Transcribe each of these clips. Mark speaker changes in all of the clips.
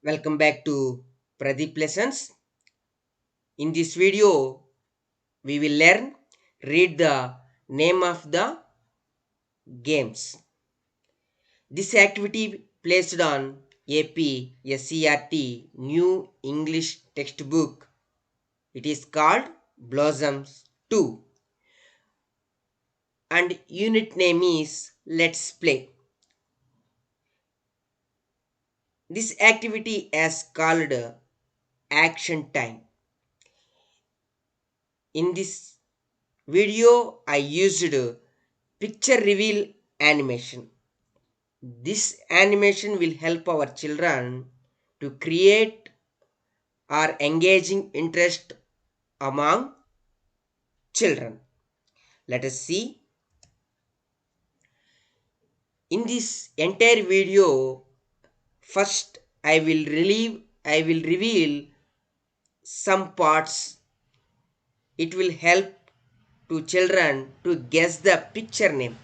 Speaker 1: Welcome back to PradeepLessons. In this video, we will read the name of the games. This activity placed on AP SCRT New English Textbook. It is called Blossoms 2 and unit name is Let's Play. This activity is called Action Time. In this video, I used picture reveal animation. This animation will help our children to create or engaging interest among children. Let us see. In this entire video, first I will reveal some parts. It will help to children to guess the picture name.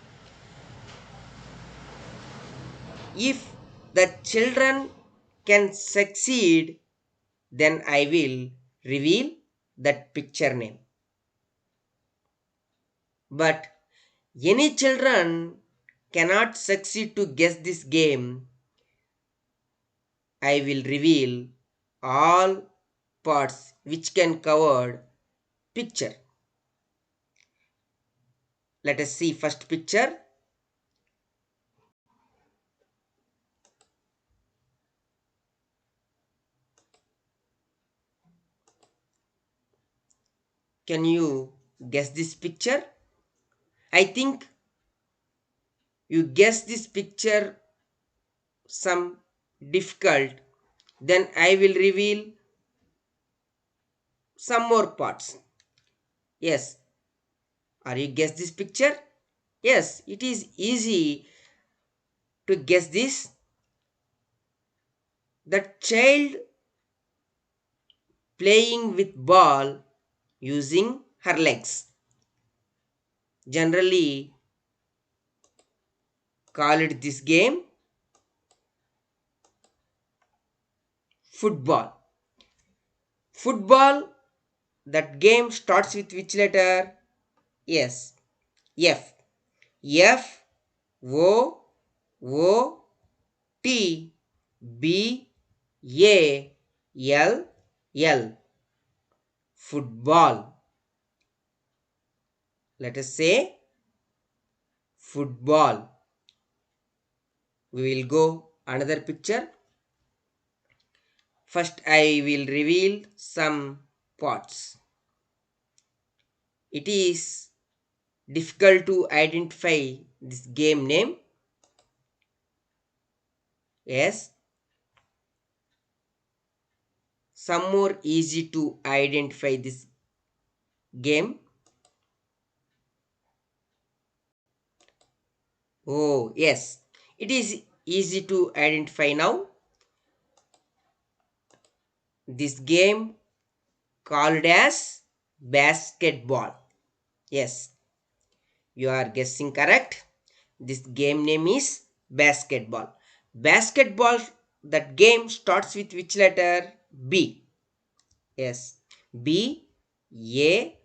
Speaker 1: If the children can succeed, then I will reveal that picture name. But any children cannot succeed to guess this game, I will reveal all parts which can cover picture. Let us see first picture. Can you guess this picture? I think you guess this picture some difficult. Then I will reveal some more parts. Yes. Are you guess this picture? Yes, it is easy to guess this. The child playing with ball using her legs. Generally called this game football. Football, that game starts with which letter? Yes, F. F O O T B A L L. Football. Let us say football. We will go another picture. First I will reveal some parts. It is difficult to identify this game name. Yes. Some more easy to identify this game. Oh, yes. It is easy to identify now. This game called as basketball. Yes, you are guessing correct. This game name is basketball. Basketball, that game starts with which letter? B. Yes, B A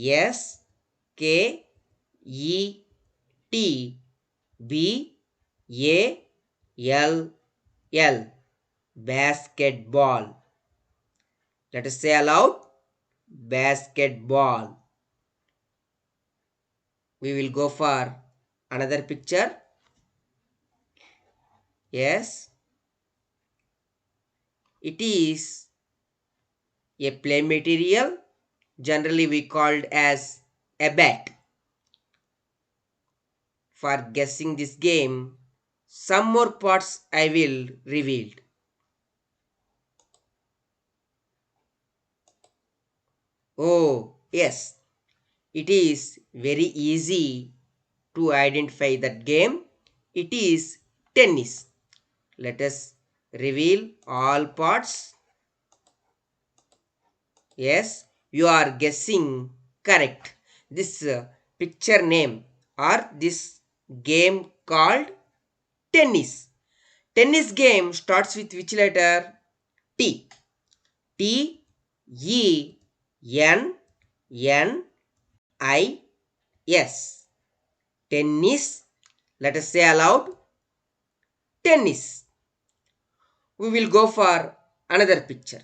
Speaker 1: S K E T B A L L. Basketball. Let us say aloud, basketball. We will go for another picture. Yes, it is a play material. Generally we called as a bat. For guessing this game, some more parts I will reveal. Oh, yes, it is very easy to identify that game. It is tennis. Let us reveal all parts. Yes, you are guessing correct. This picture name or this game called tennis. Tennis game starts with which letter? T E N N I S. Tennis. Let us say aloud. Tennis. We will go for another picture.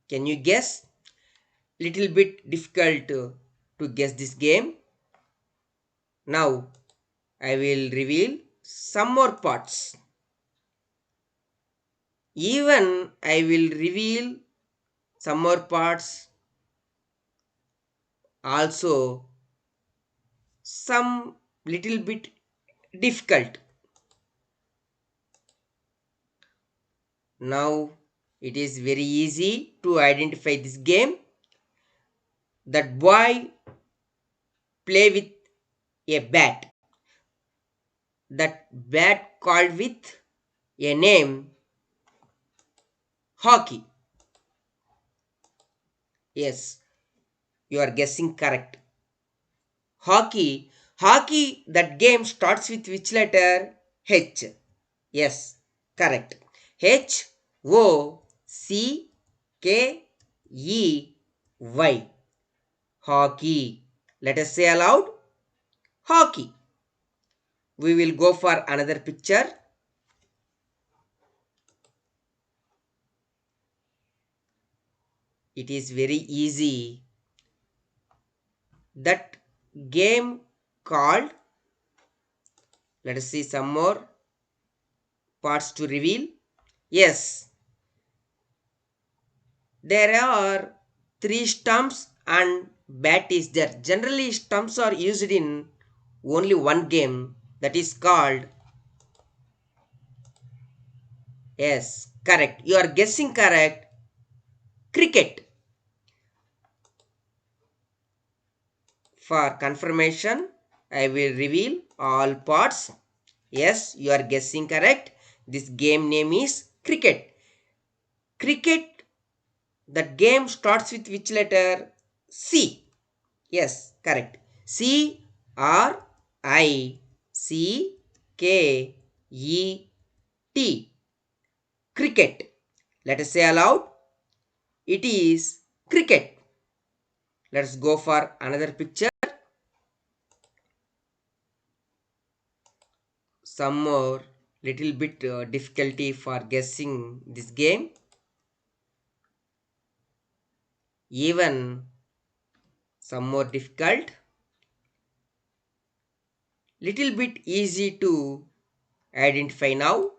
Speaker 1: Can you guess? Little bit difficult to guess this game. Now I will reveal some more parts. Even I will reveal some more parts, also some little bit difficult. Now it is very easy to identify this game. That boy play with a bat. That bat called with a name hockey. Yes, you are guessing correct. Hockey. Hockey, that game starts with which letter? H. Yes, correct. H O C K E Y. Hockey. Let us say aloud. Hockey. We will go for another picture. It is very easy. That game called, let us see some more parts to reveal. Yes, there are three stumps and bat is there. Generally, stumps are used in only one game, that is called, yes, correct. You are guessing correct. Cricket. For confirmation, I will reveal all parts. Yes, you are guessing correct. This game name is cricket. Cricket, that game starts with which letter? C. Yes, correct. C R I C K E T. Cricket. Let us say aloud. It is cricket. Let's go for another picture. Some more little bit difficulty for guessing this game. Even some more difficult. Little bit easy to identify now.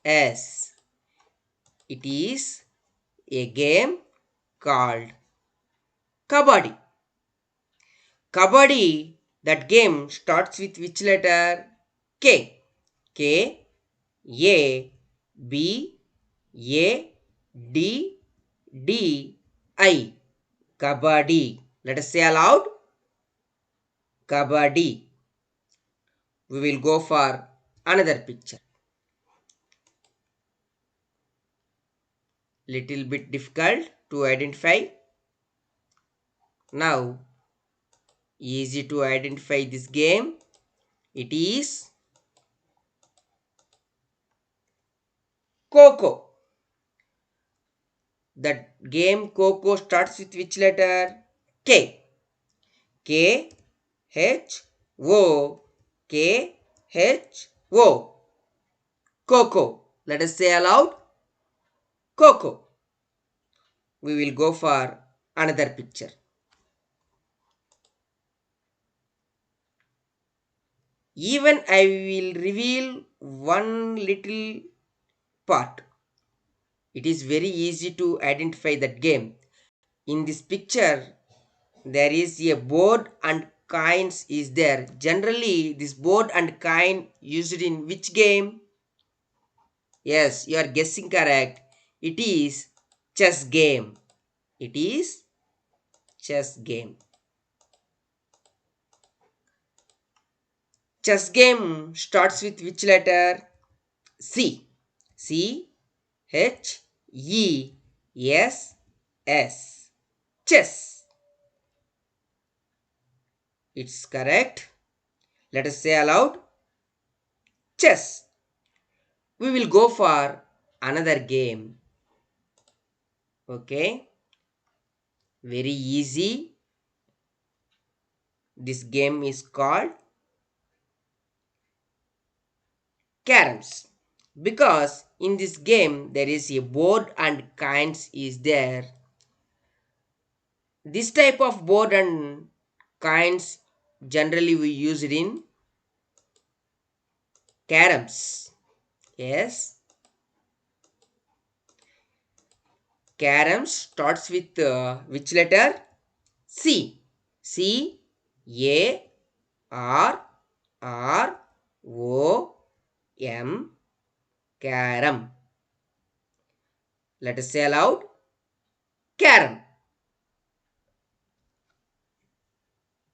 Speaker 1: Yes, it is a game called Kabaddi. Kabaddi, that game starts with which letter? K. K, A, B, A, D, D, I. Kabaddi. Let us say aloud. Kabaddi. We will go for another picture. Little bit difficult to identify. Now, easy to identify this game. It is Coco. That game Coco starts with which letter? K. K H O K H O. Coco. Let us say aloud. Coco. We will go for another picture. Even I will reveal one little part. It is very easy to identify that game. In this picture, there is a board and coins is there. Generally, this board and coin used in which game? Yes, you are guessing correct. It is chess game. It is chess game. Chess game starts with which letter? C. C H E S S. Chess. It's correct. Let us say aloud. chess. We will go for another game. Okay, very easy. This game is called carroms, because in this game there is a board and coins is there. This type of board and coins generally we use it in carroms. Yes, carroms starts with which letter? C. C A R R O M, carrom. Let us say aloud, carrom.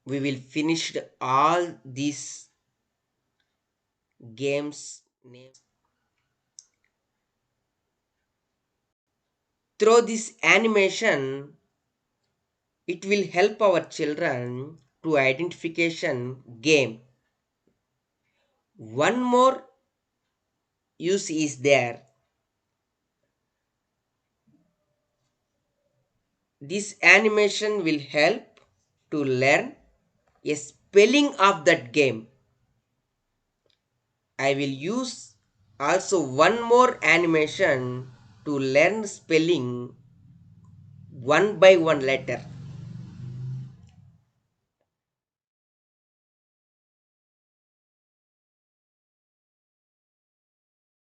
Speaker 1: We will finish all these games names. Through this animation, it will help our children to identification game. One more use is there. This animation will help to learn a spelling of that game. I will use also one more animation to learn spelling one by one letter.